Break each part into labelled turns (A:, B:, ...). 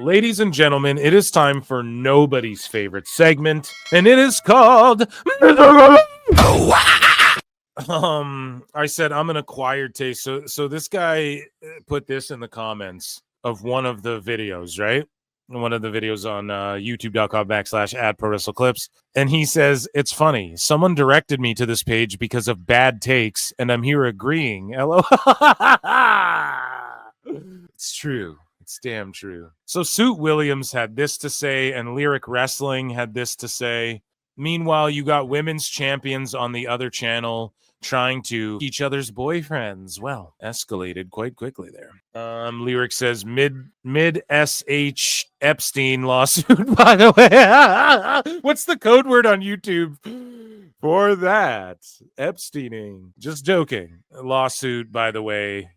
A: ladies and gentlemen, it is time for nobody's favorite segment, and it is called I said I'm an acquired taste. So this guy put this in the comments of one of the videos, right? One of the videos on youtube.com/@ProWrestleClips. And he says, it's funny. Someone directed me to this page because of bad takes, and I'm here agreeing. Hello. It's true. It's damn true. So Suit Williams had this to say, and Lyric Wrestling had this to say. Meanwhile, you got women's champions on the other channel trying to each other's boyfriends. Well, escalated quite quickly there. Lyric says mid SH Epstein lawsuit, by the way. What's the code word on YouTube for that? Epsteining. Just joking. Lawsuit, by the way.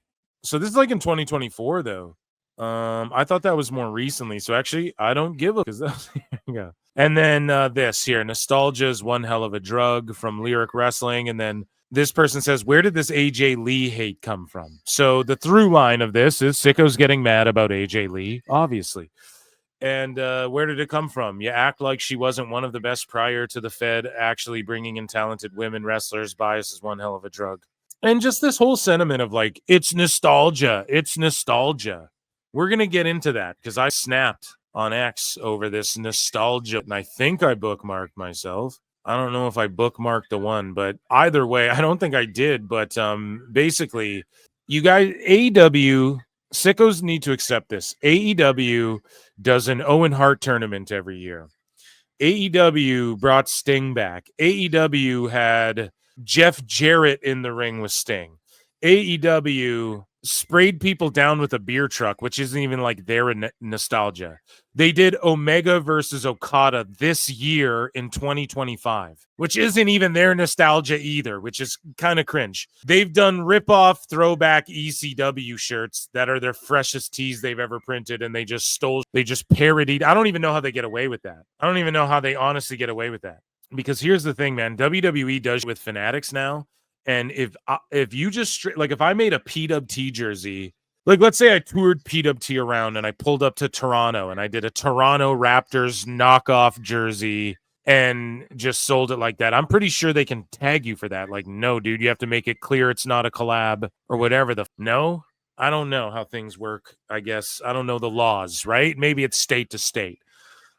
A: So this is like in 2024, though. I thought that was more recently. So actually, I don't give a because here you go. And then this here, nostalgia is one hell of a drug from Lyric Wrestling. And then this person says, where did this AJ Lee hate come from? So the through line of this is Sickos getting mad about AJ Lee, obviously. And where did it come from? You act like she wasn't one of the best prior to the Fed actually bringing in talented women wrestlers. Bias is one hell of a drug. And just this whole sentiment of like, it's nostalgia. It's nostalgia. We're going to get into that because I snapped on X over this nostalgia. And I think I bookmarked myself. I don't know if I bookmarked the one, but either way, I don't think I did. But basically, you guys, AEW, Sickos need to accept this. AEW does an Owen Hart tournament every year. AEW brought Sting back. AEW had Jeff Jarrett in the ring with Sting. AEW sprayed people down with a beer truck, which isn't even like their nostalgia. They did Omega versus Okada this year in 2025, which isn't even their nostalgia either, which is kind of cringe. They've done rip-off throwback ECW shirts that are their freshest tees they've ever printed, and they just parodied. I don't even know how they get away with that. I don't even know how they honestly get away with that. Because here's the thing, man. WWE does with Fanatics now. And if you just like, if I made a PWT jersey, like let's say I toured PWT around and I pulled up to Toronto and I did a Toronto Raptors knockoff jersey and just sold it like that, I'm pretty sure they can tag you for that. Like, no, dude, you have to make it clear it's not a collab or whatever. No, I don't know how things work. I guess I don't know the laws, right? Maybe it's state to state.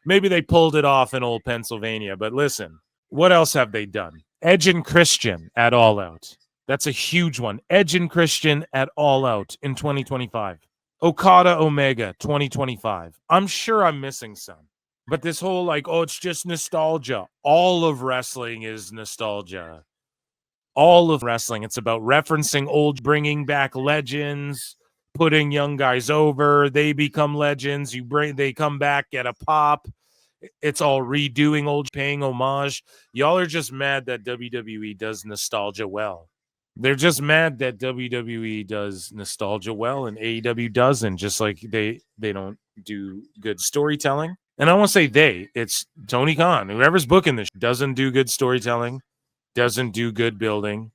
A: Maybe they pulled it off in old Pennsylvania. But listen, what else have they done? Edge and Christian at All Out. That's a huge one. Edge and Christian at All Out in 2025. Okada Omega 2025. I'm sure I'm missing some. But this whole like, oh, it's just nostalgia. All of wrestling is nostalgia. All of wrestling. It's about referencing old, bringing back legends, putting young guys over. They become legends. They come back, get a pop. It's all redoing old, paying homage. Y'all are just mad that WWE does nostalgia well. They're just mad that WWE does nostalgia well and AEW doesn't, just like they don't do good storytelling. And I won't say it's Tony Khan, whoever's booking this, doesn't do good storytelling, doesn't do good building,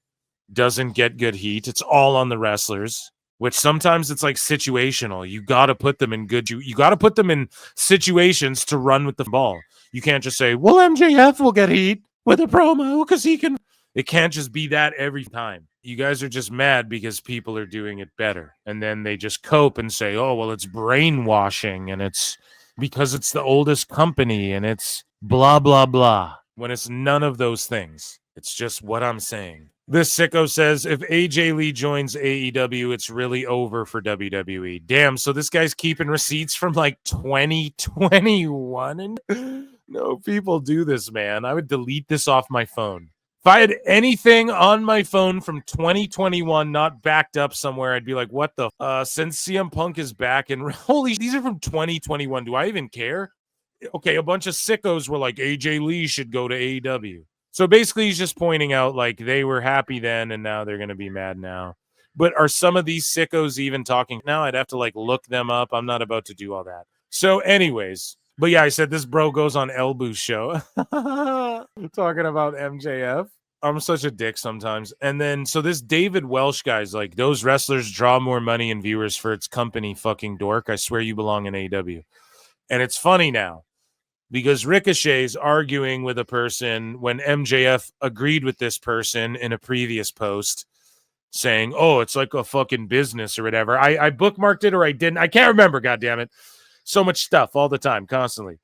A: doesn't get good heat. It's all on the wrestlers. Which sometimes it's like situational. You got to put them in you got to put them in situations to run with the ball. You can't just say, well, MJF will get heat with a promo because he can. It can't just be that every time. You guys are just mad because people are doing it better. And then they just cope and say, oh, well, it's brainwashing and it's because it's the oldest company and it's blah, blah, blah. When it's none of those things. It's just what I'm saying. This sicko says, if AJ Lee joins AEW, it's really over for WWE. Damn, so this guy's keeping receipts from like 2021? No, people do this, man. I would delete this off my phone. If I had anything on my phone from 2021 not backed up somewhere, I'd be like, what the? Since CM Punk is back and holy, these are from 2021. Do I even care? Okay, a bunch of sickos were like, AJ Lee should go to AEW. So basically, he's just pointing out like they were happy then and now they're going to be mad now. But are some of these sickos even talking now? I'd have to like look them up. I'm not about to do all that. So anyways, but yeah, I said this bro goes on Elboo's show talking about MJF. I'm such a dick sometimes. And then so this David Welsh guy's like, those wrestlers draw more money and viewers for its company, fucking dork. I swear you belong in AEW. And it's funny now because Ricochet's arguing with a person when MJF agreed with this person in a previous post saying, oh, it's like a fucking business or whatever. I bookmarked it or I didn't. I can't remember, goddammit. So much stuff all the time, constantly.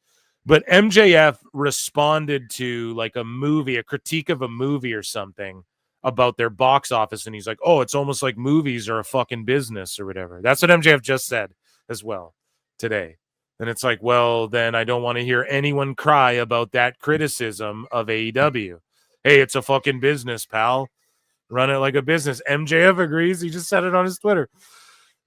A: But MJF responded to like a movie, a critique of a movie or something about their box office. And he's like, oh, it's almost like movies are a fucking business or whatever. That's what MJF just said as well today. And it's like, well, then I don't want to hear anyone cry about that criticism of AEW. Hey, it's a fucking business, pal. Run it like a business. MJF agrees. He just said it on his Twitter.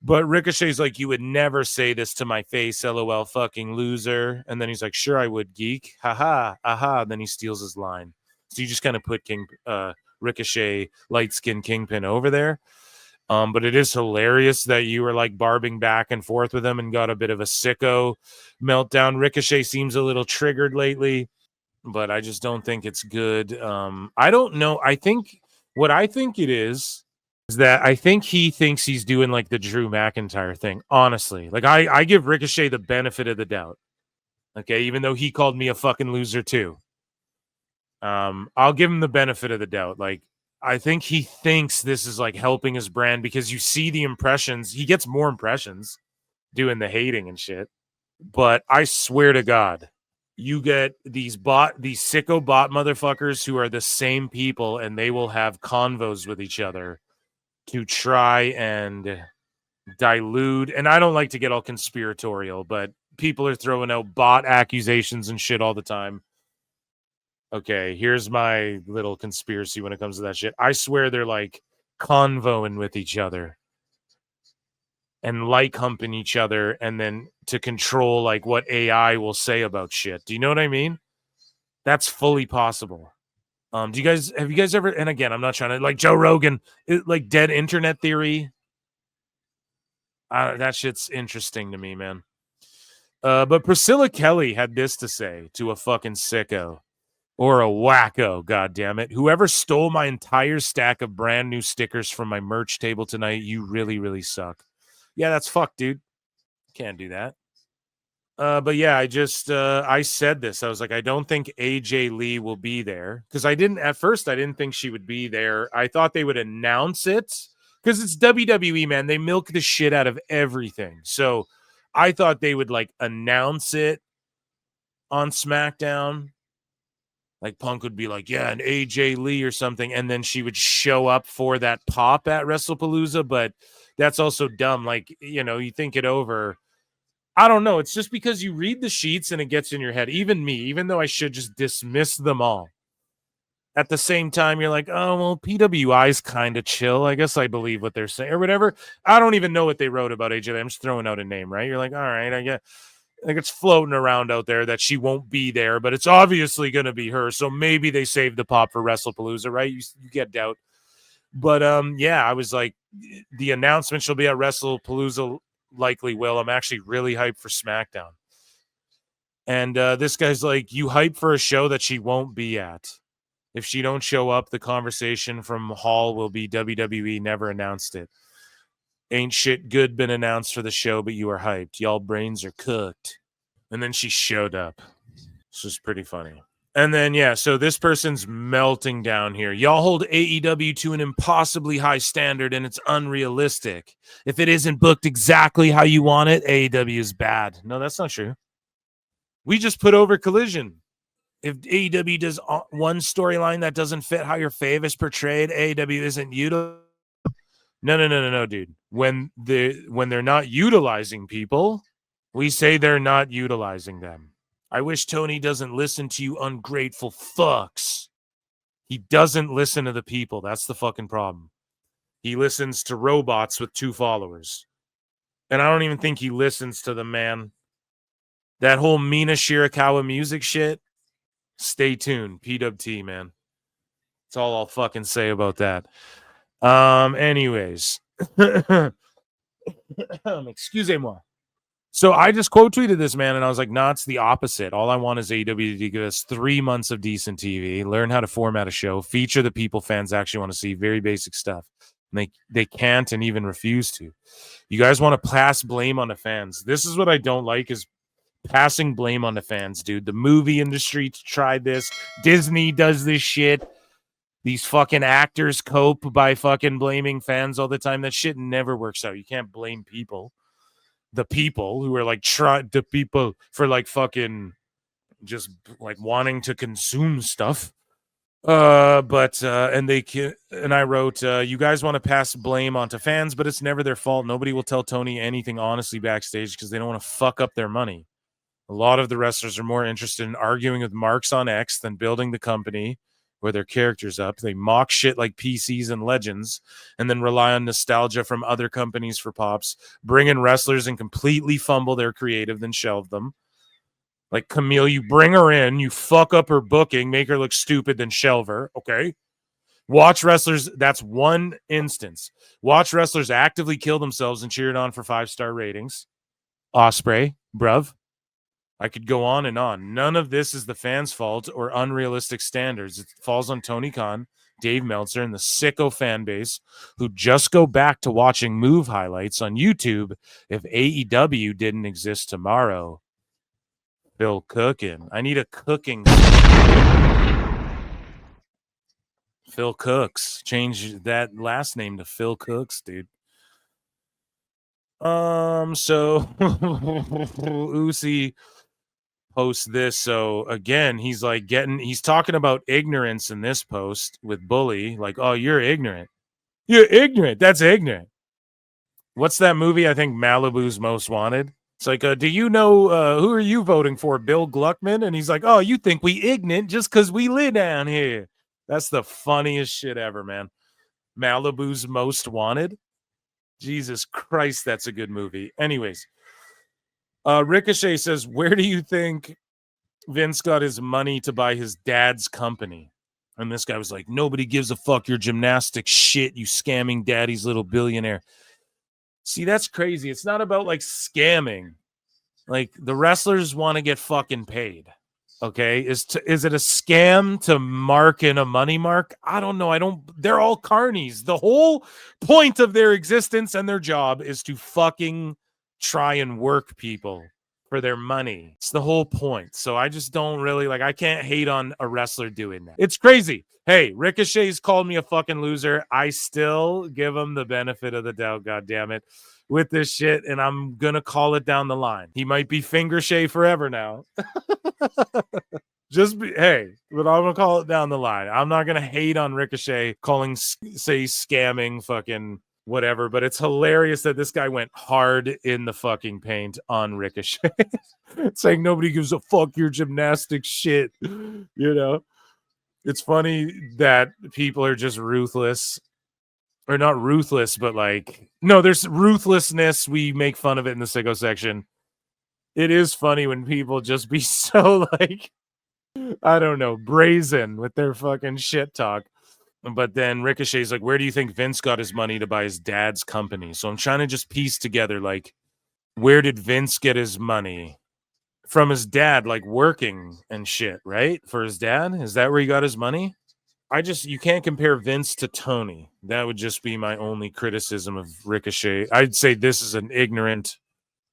A: But Ricochet's like, you would never say this to my face, LOL, fucking loser. And then he's like, sure, I would, geek. Haha, aha. And then he steals his line. So you just kind of put Ricochet, light skinned Kingpin over there. But it is hilarious that you were like barbing back and forth with him and got a bit of a sicko meltdown. Ricochet seems a little triggered lately, but I just don't think it's good. I don't know. I think what I think it is that I think he thinks he's doing like the Drew McIntyre thing. Honestly, like I give Ricochet the benefit of the doubt. Okay, even though he called me a fucking loser too. I'll give him the benefit of the doubt. Like, I think he thinks this is like helping his brand because you see the impressions. He gets more impressions doing the hating and shit. But I swear to God, you get these sicko bot motherfuckers who are the same people, and they will have convos with each other to try and dilute. And I don't like to get all conspiratorial, but people are throwing out bot accusations and shit all the time. Okay, here's my little conspiracy when it comes to that shit. I swear they're like convoing with each other and like humping each other, and then to control like what AI will say about shit. Do you know what I mean? That's fully possible. Have you guys ever, and again, I'm not trying to like Joe Rogan, like dead internet theory. That shit's interesting to me, man. But Priscilla Kelly had this to say to a fucking sicko. Or a wacko, goddammit. Whoever stole my entire stack of brand new stickers from my merch table tonight, you really, really suck. Yeah, that's fucked, dude. Can't do that. But yeah, I said this. I was like, I don't think AJ Lee will be there. Because I didn't think she would be there. I thought they would announce it. Because it's WWE, man. They milk the shit out of everything. So I thought they would like announce it on SmackDown. Like Punk would be like, yeah, an AJ Lee or something. And then she would show up for that pop at WrestlePalooza. But that's also dumb. Like, you know, you think it over. I don't know. It's just because you read the sheets and it gets in your head. Even me, even though I should just dismiss them all. At the same time, you're like, oh, well, PWI is kind of chill. I guess I believe what they're saying or whatever. I don't even know what they wrote about AJ Lee. I'm just throwing out a name, right? You're like, all right, I get. Like it's floating around out there that she won't be there, but it's obviously going to be her. So maybe they saved the pop for WrestlePalooza, right? You get doubt. But yeah, I was like, the announcement she'll be at WrestlePalooza likely will. I'm actually really hyped for SmackDown. And this guy's like, you hype for a show that she won't be at. If she don't show up, the conversation from Hall will be WWE never announced it. Ain't shit good been announced for the show, but you are hyped. Y'all brains are cooked. And then she showed up. This was pretty funny. And then, yeah, so this person's melting down here. Y'all hold AEW to an impossibly high standard, and it's unrealistic. If it isn't booked exactly how you want it, AEW is bad. No, that's not true. We just put over Collision. If AEW does one storyline that doesn't fit how your fave is portrayed, AEW isn't utilized. No, dude. When they're not utilizing people, we say they're not utilizing them. I wish Tony doesn't listen to you ungrateful fucks. He doesn't listen to the people. That's the fucking problem. He listens to robots with 2 followers. And I don't even think he listens to them, man. That whole Mina Shirakawa music shit, stay tuned. PWT, man. That's all I'll fucking say about that. Anyways. Excusez-moi. So I just quote tweeted this, man, and I was like, nah, it's the opposite. All I want is AEW to give us 3 months of decent TV, learn how to format a show, feature the people fans actually want to see, very basic stuff. And they can't and even refuse to. You guys want to pass blame on the fans. This is what I don't like is passing blame on the fans, dude. The movie industry tried this. Disney does this shit. These fucking actors cope by fucking blaming fans all the time. That shit never works out. You can't blame people. The people who are like the people for like fucking just like wanting to consume stuff. And I wrote, you guys want to pass blame onto fans, but it's never their fault. Nobody will tell Tony anything honestly backstage because they don't want to fuck up their money. A lot of the wrestlers are more interested in arguing with marks on X than building the company where their characters up. They mock shit like PCs and Legends and then rely on nostalgia from other companies for pops, bring in wrestlers and completely fumble their creative, then shelve them. Like Camille, you bring her in, you fuck up her booking, make her look stupid, then shelve her. Okay. Watch wrestlers. That's one instance. Watch wrestlers actively kill themselves and cheer it on for 5-star ratings. Osprey, bruv. I could go on and on. None of this is the fans' fault or unrealistic standards. It falls on Tony Khan, Dave Meltzer, and the sicko fan base who just go back to watching move highlights on YouTube if AEW didn't exist tomorrow. Phil Cookin. I need a cooking. Phil Cooks. Change that last name to Phil Cooks, dude. So Uzi posts this. So again, he's talking about ignorance in this post with Bully. Like, oh, you're ignorant. You're ignorant. That's ignorant. What's that movie? I think Malibu's Most Wanted. It's like, do you know who are you voting for? Bill Gluckman? And he's like, oh, you think we ignorant just because we live down here. That's the funniest shit ever, man. Malibu's Most Wanted. Jesus Christ, that's a good movie. Anyways, Ricochet says, where do you think Vince got his money to buy his dad's company? And this guy was like, nobody gives a fuck your gymnastics shit, you scamming daddy's little billionaire. See, that's crazy. It's not about like scamming. Like the wrestlers want to get fucking paid. Okay. Is it a scam to mark in a money mark? I don't know. They're all carnies. The whole point of their existence and their job is to fucking try and work people for their money. It's the whole point. So I just don't really I can't hate on a wrestler doing that. It's crazy. Hey, Ricochet's called me a fucking loser. I still give him the benefit of the doubt, God damn it, with this shit. And I'm going to call it down the line. He might be finger shay forever now. But I'm going to call it down the line. I'm not going to hate on Ricochet scamming fucking whatever, but it's hilarious that this guy went hard in the fucking paint on Ricochet. Saying nobody gives a fuck your gymnastics shit. You know, it's funny that people are just ruthless. Or not ruthless, but there's ruthlessness. We make fun of it in the sicko section. It is funny when people just be so I don't know, brazen with their fucking shit talk. But then Ricochet's like, where do you think Vince got his money to buy his dad's company? So I'm trying to just piece together, where did Vince get his money? From his dad, working and shit, right? For his dad? Is that where he got his money? You can't compare Vince to Tony. That would just be my only criticism of Ricochet. I'd say this is an ignorant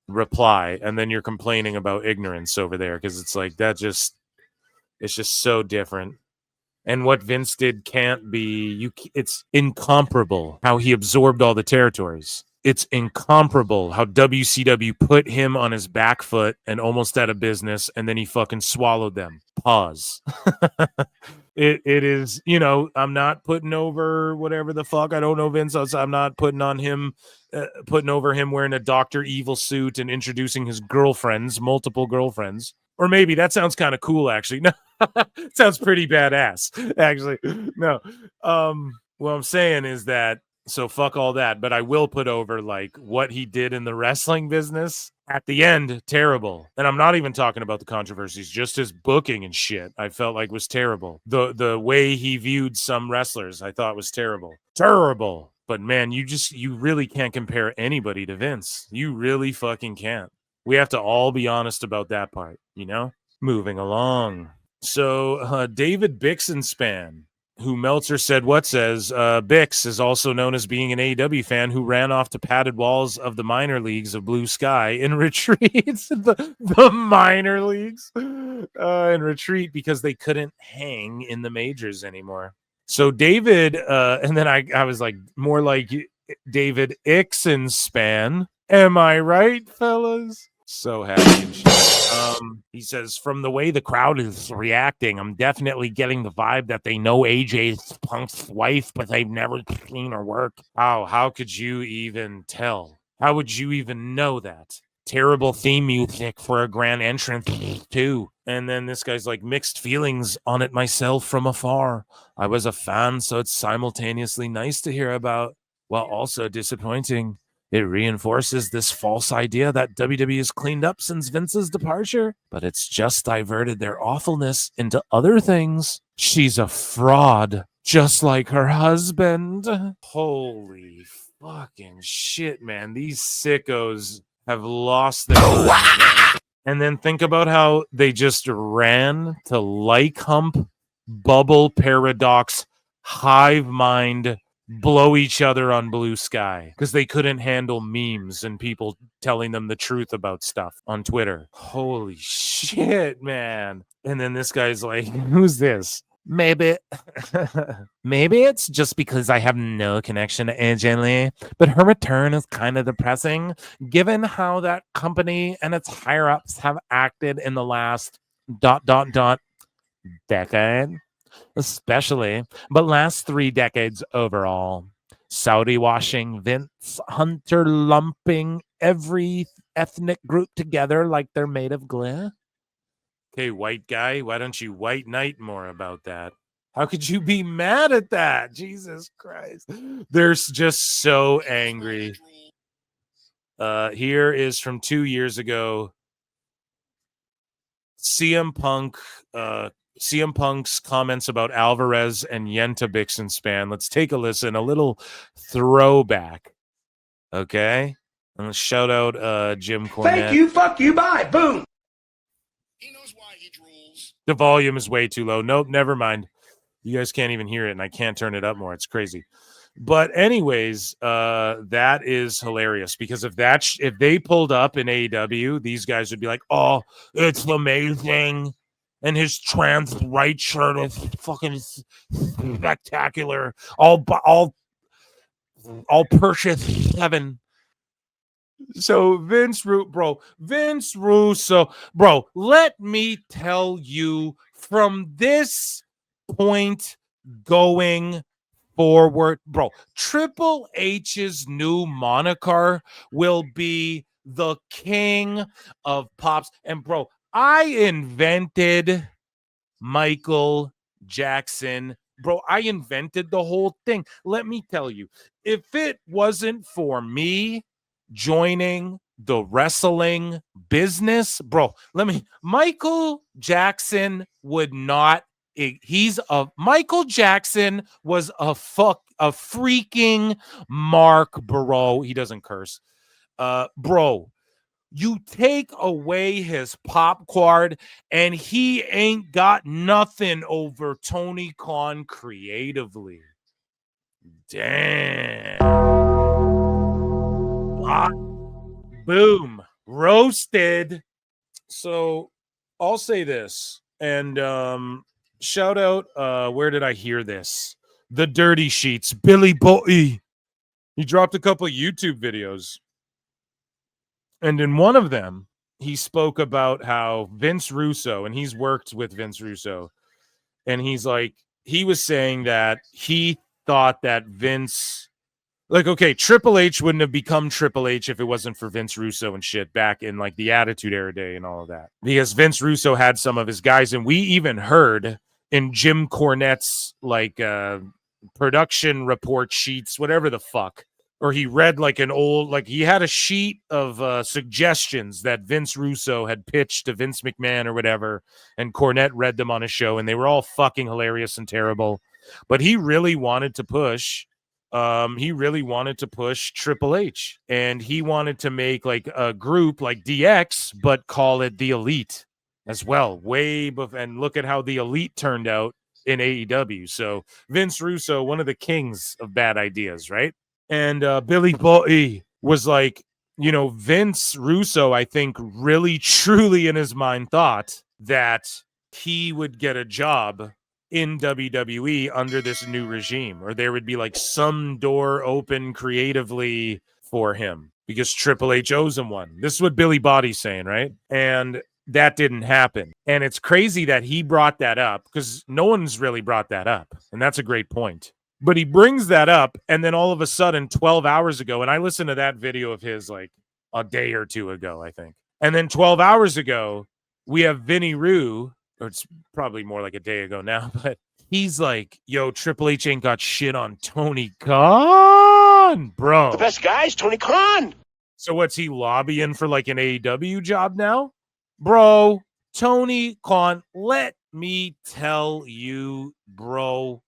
A: reply, and then you're complaining about ignorance over there, because it's it's just so different. And what Vince did can't be, it's incomparable how he absorbed all the territories. It's incomparable how WCW put him on his back foot and almost out of business, and then he fucking swallowed them. Pause. It is, I'm not putting over whatever the fuck. I don't know Vince. I'm not putting over him wearing a Dr. Evil suit and introducing his girlfriends, multiple girlfriends. Or maybe that sounds kind of cool, actually. No, sounds pretty badass, actually. No. What I'm saying is that, so fuck all that, but I will put over what he did in the wrestling business. At the end, terrible. And I'm not even talking about the controversies, just his booking and shit. I felt was terrible. The way he viewed some wrestlers, I thought was terrible. Terrible. But man, you really can't compare anybody to Vince. You really fucking can't. We have to all be honest about that part, Moving along. So David Bixenspan who Meltzer said what says, Bix is also known as being an AEW fan who ran off to padded walls of the minor leagues of Blue Sky in retreat. the minor leagues in retreat because they couldn't hang in the majors anymore. So David, and then I was like, more like David Bixenspan. Am I right, fellas? So happy and shit. He says, from the way the crowd is reacting, I'm definitely getting the vibe that they know AJ's Punk's wife, but they've never seen her work. How could you even tell? How would you even know that? Terrible theme music for a grand entrance, too. And then this guy's like, mixed feelings on it myself from afar. I was a fan, so it's simultaneously nice to hear about, while also disappointing. It reinforces this false idea that WWE has cleaned up since Vince's departure, but it's just diverted their awfulness into other things. She's a fraud, just like her husband. Holy fucking shit, man. These sickos have lost their mind. And then think about how they just ran to like hump, bubble paradox, hive mind, blow each other on Blue Sky because they couldn't handle memes and people telling them the truth about stuff on Twitter. Holy shit, man. And then this guy's like, who's this? Maybe it's just because I have no connection to AJ Lee, but her return is kind of depressing given how that company and its higher ups have acted in the last ... decade. Especially, but last 3 decades overall. Saudi washing, Vince Hunter lumping every ethnic group together like they're made of glue. Okay, white guy, why don't you white knight more about that? How could you be mad at that? Jesus Christ. They're just so angry. Here is from 2 years ago. CM Punk's comments about Alvarez and Yenta Bixenspan. Let's take a listen. A little throwback. Okay? And let's shout out Jim Cornette.
B: Thank you, fuck you, bye, boom.
C: He knows why he drools.
A: The volume is way too low. Nope, never mind. You guys can't even hear it, and I can't turn it up more. It's crazy. But anyways, that is hilarious because if they pulled up in AEW, these guys would be like, "Oh, it's amazing." And his trans right shirt is fucking spectacular. I'll purchase 7. So Vince Russo, bro, let me tell you from this point going forward, bro, Triple H's new moniker will be the king of pops. And bro, I invented Michael Jackson. Bro, I invented the whole thing. Let me tell you, if it wasn't for me joining the wrestling business, bro, Michael Jackson would not. Michael Jackson was a freaking mark, bro. He doesn't curse. Bro, you take away his pop card and he ain't got nothing over Tony Khan creatively. Damn. Boom. Roasted. So I'll say this and shout out, where did I hear this? The Dirty Sheets, Billy Boy. He dropped a couple of YouTube videos. And in one of them, he spoke about how Vince Russo, and he's worked with Vince Russo, and he's like, he was saying that he thought that Vince, like, okay, Triple H wouldn't have become Triple H if it wasn't for Vince Russo and shit back in like the Attitude Era day and all of that. Because Vince Russo had some of his guys, and we even heard in Jim Cornette's like production report sheets, whatever the fuck, or he read like an old, like he had a sheet of suggestions that Vince Russo had pitched to Vince McMahon or whatever, and Cornette read them on a show, and they were all fucking hilarious and terrible. But he really wanted to push Triple H, and he wanted to make like a group like DX, but call it the Elite as well. And look at how the Elite turned out in AEW. So Vince Russo, one of the kings of bad ideas, right? And Billy Boy was like, Vince Russo, I think, really truly in his mind thought that he would get a job in WWE under this new regime, or there would be like some door open creatively for him because Triple H owes him one. This is what Billy Body's saying, right? And that didn't happen. And it's crazy that he brought that up because no one's really brought that up. And that's a great point. But he brings that up, and then all of a sudden, 12 hours ago, and I listened to that video of his like a day or two ago, I think. And then 12 hours ago, we have Vinny Rue, or it's probably more like a day ago now, but he's like, yo, Triple H ain't got shit on Tony Khan, bro.
B: The best guy is Tony Khan.
A: So what's he lobbying for, like an AEW job now? Bro, Tony Khan, let me tell you, bro.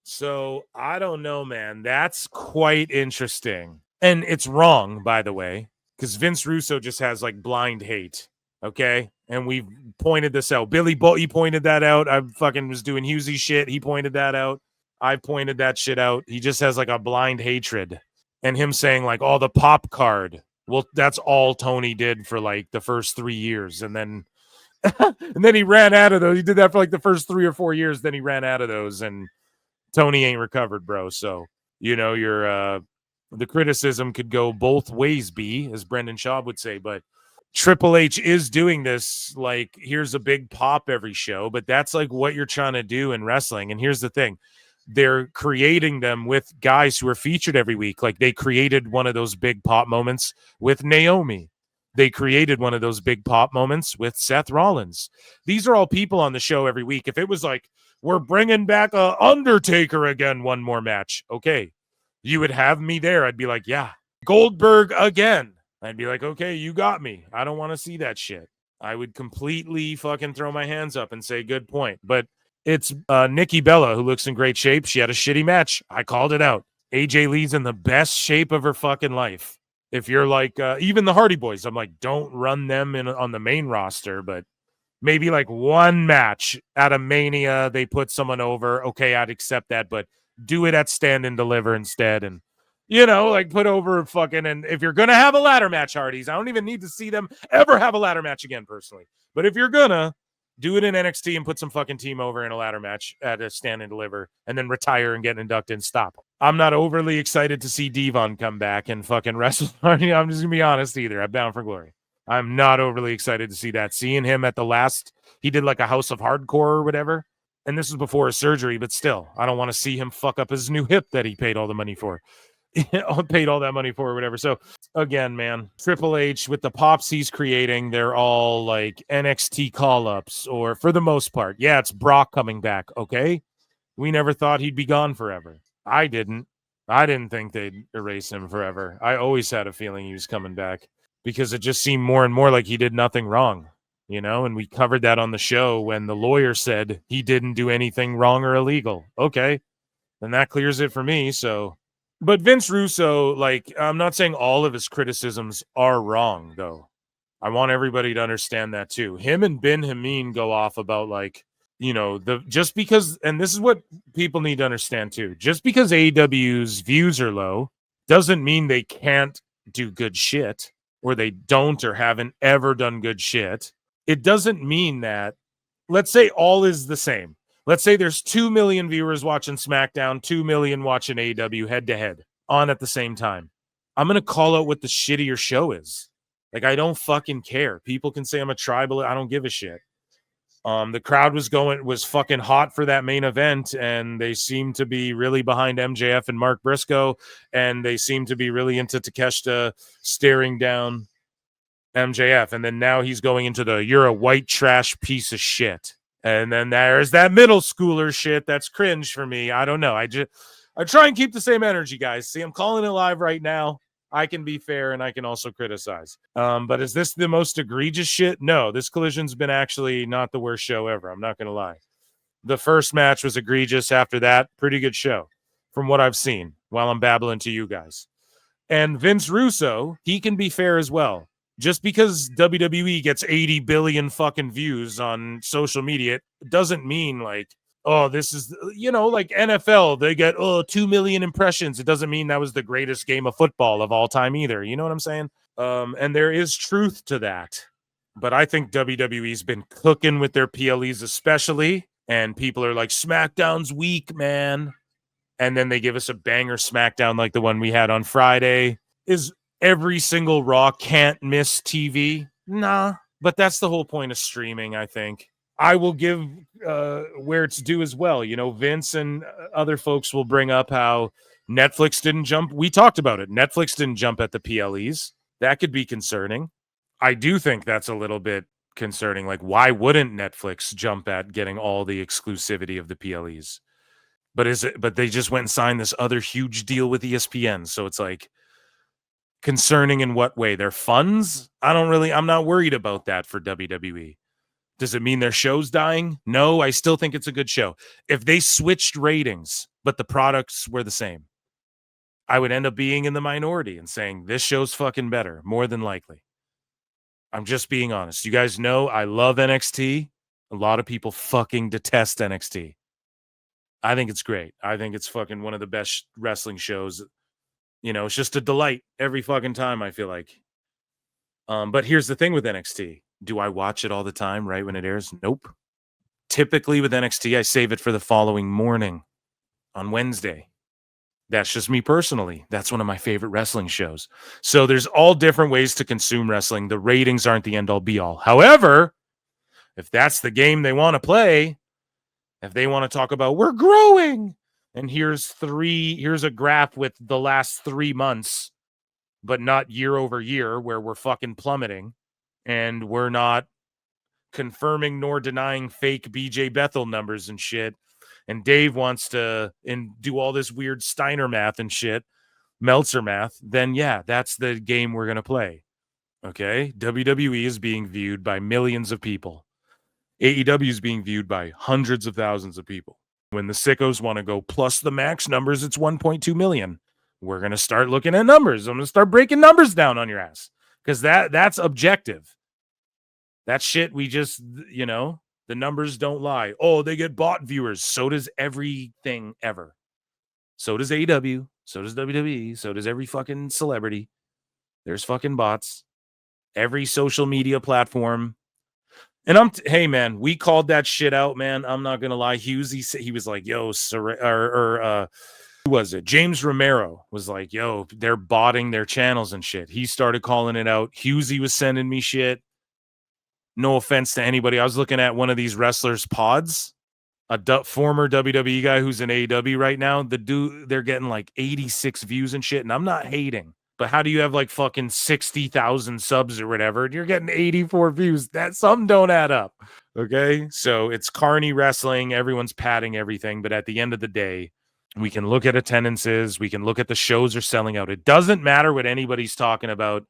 A: So I don't know, man. That's quite interesting. And it's wrong, by the way, because Vince Russo just has like blind hate. Okay. And we've pointed this out. Billy Boy pointed that out. I fucking was doing Husey shit. He pointed that out. I pointed that shit out. He just has like a blind hatred. And him saying like, oh, the pop card. Well, that's all Tony did for like the first 3 years. And then he ran out of those. He did that for like the first 3 or 4 years. Then he ran out of those, and Tony ain't recovered, bro. So, your the criticism could go both ways, B, as Brendan Schaub would say. But Triple H is doing this, like, here's a big pop every show, but that's like what you're trying to do in wrestling. And here's the thing. They're creating them with guys who are featured every week. Like, they created one of those big pop moments with Naomi. They created one of those big pop moments with Seth Rollins. These are all people on the show every week. If it was like, we're bringing back Undertaker again, one more match, okay, you would have me there. I'd be like, yeah. Goldberg again. I'd be like, okay, you got me. I don't want to see that shit. I would completely fucking throw my hands up and say, good point. But it's Nikki Bella, who looks in great shape. She had a shitty match. I called it out. AJ Lee's in the best shape of her fucking life. If you're like, even the Hardy Boys, I'm like, don't run them on the main roster, but maybe like one match at a Mania, they put someone over. Okay, I'd accept that, but do it at Stand and Deliver instead. And, like put over fucking, and if you're going to have a ladder match, Hardys, I don't even need to see them ever have a ladder match again, personally. But if you're going to, do it in NXT and put some fucking team over in a ladder match at a Stand and Deliver, and then retire and get inducted and stop. I'm not overly excited to see Devon come back and fucking wrestle. I'm just going to be honest either. I'm Bound for Glory. I'm not overly excited to see that. Seeing him at the last, he did like a House of Hardcore or whatever. And this was before his surgery, but still, I don't want to see him fuck up his new hip that he paid all the money for. Paid all that money for or whatever. So again, man, Triple H with the pops he's creating, they're all like NXT call-ups, or for the most part. Yeah, it's Brock coming back. Okay. We never thought he'd be gone forever. I didn't think they'd erase him forever. I always had a feeling he was coming back because it just seemed more and more like he did nothing wrong, and we covered that on the show when the lawyer said he didn't do anything wrong or illegal. Okay. Then that clears it for me. So, but Vince Russo, like, I'm not saying all of his criticisms are wrong, though. I want everybody to understand that too. Him and Ben Hameen go off about like, just because, and this is what people need to understand too. Just because AEW's views are low doesn't mean they can't do good shit, or they don't or haven't ever done good shit. It doesn't mean that, let's say all is the same. Let's say there's 2 million viewers watching SmackDown, 2 million watching AEW head to head on at the same time. I'm going to call out what the shittier show is. Like, I don't fucking care. People can say I'm a tribal. I don't give a shit. The crowd was fucking hot for that main event, and they seem to be really behind MJF and Mark Briscoe, and they seem to be really into Takeshita staring down MJF. And then now he's going into you're a white trash piece of shit. And then there's that middle schooler shit that's cringe for me. I don't know. I try and keep the same energy, guys. See, I'm calling it live right now. I can be fair and I can also criticize. But is this the most egregious shit? No, this collision's been actually not the worst show ever. I'm not going to lie. The first match was egregious. After that, pretty good show from what I've seen while I'm babbling to you guys. And Vince Russo, he can be fair as well. Just because WWE gets 80 billion fucking views on social media, it doesn't mean like oh, this is, like NFL, they get 2 million impressions. It doesn't mean that was the greatest game of football of all time either. You know what I'm saying? And there is truth to that. But I think WWE's been cooking with their PLEs especially, and people are like, SmackDown's weak, man. And then they give us a banger SmackDown like the one we had on Friday. Is every single Raw can't miss TV? Nah, but that's the whole point of streaming, I think. I will give where it's due as well. Vince and other folks will bring up how Netflix didn't jump. We talked about it. Netflix didn't jump at the PLEs. That could be concerning. I do think that's a little bit concerning. Like, why wouldn't Netflix jump at getting all the exclusivity of the PLEs? But they just went and signed this other huge deal with ESPN. So it's like concerning in what way? Their funds? I'm not worried about that for WWE. Does it mean their show's dying? No, I still think it's a good show. If they switched ratings, but the products were the same, I would end up being in the minority and saying this show's fucking better, more than likely. I'm just being honest. You guys know I love NXT. A lot of people fucking detest NXT. I think it's great. I think it's fucking one of the best wrestling shows. It's just a delight every fucking time, I feel like. But here's the thing with NXT. Do I watch it all the time right when it airs? Nope. Typically with NXT, I save it for the following morning on Wednesday. That's just me personally. That's one of my favorite wrestling shows. So there's all different ways to consume wrestling. The ratings aren't the end all be all. However, if that's the game they want to play, if they want to talk about we're growing, and here's a graph with the last 3 months, but not year over year where we're fucking plummeting, and we're not confirming nor denying fake BJ Bethel numbers and shit. And Dave wants to do all this weird Steiner math and shit, Meltzer math, then yeah, that's the game we're going to play. Okay? WWE is being viewed by millions of people. AEW is being viewed by hundreds of thousands of people. When the sickos want to go plus the max numbers, it's 1.2 million. We're going to start looking at numbers. I'm going to start breaking numbers down on your ass because that's objective. That shit, we just, the numbers don't lie. Oh, they get bot viewers. So does everything ever. So does AEW. So does WWE. So does every fucking celebrity. There's fucking bots. Every social media platform. And hey, man, we called that shit out, man. I'm not going to lie. He was like, yo, who was it? James Romero was like, yo, they're botting their channels and shit. He started calling it out. Husey was sending me shit. No offense to anybody. I was looking at one of these wrestlers' pods, a former WWE guy who's in AEW right now. The dude, they're getting like 86 views and shit. And I'm not hating, but how do you have like fucking 60,000 subs or whatever? And you're getting 84 views. That something don't add up. Okay. So it's carny wrestling. Everyone's padding everything. But at the end of the day, we can look at attendances. We can look at the shows are selling out. It doesn't matter what anybody's talking about.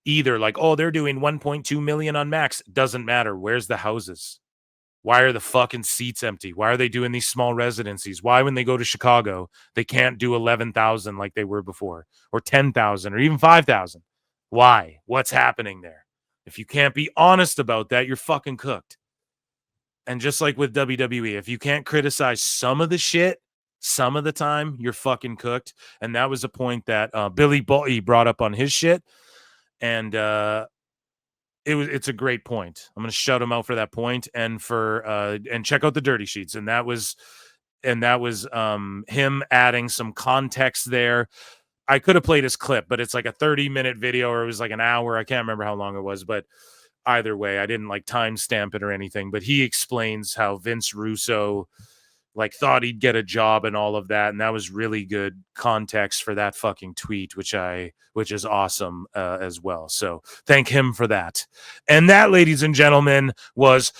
A: Either like, oh, they're doing 1.2 million on Max. Doesn't matter. Where's the houses? Why are the fucking seats empty? Why are they doing these small residencies? Why, when they go to Chicago, they can't do 11,000 like they were before, or 10,000, or even 5,000? Why? What's happening there? If you can't be honest about that, you're fucking cooked. And just like with WWE, if you can't criticize some of the shit, some of the time, you're fucking cooked. And that was a point that Billy Boy brought up on his shit. And it's a great point. I'm going to shout him out for that point, and and check out the Dirty Sheets. And that was him adding some context there. I could have played his clip, but it's like a 30-minute video, or it was like an hour. I can't remember how long it was, but either way, I didn't like timestamp it or anything. But he explains how Vince Russo like thought he'd get a job and all of that, and that was really good context for that fucking tweet, which is awesome as well. So thank him for that. And that, ladies and gentlemen, was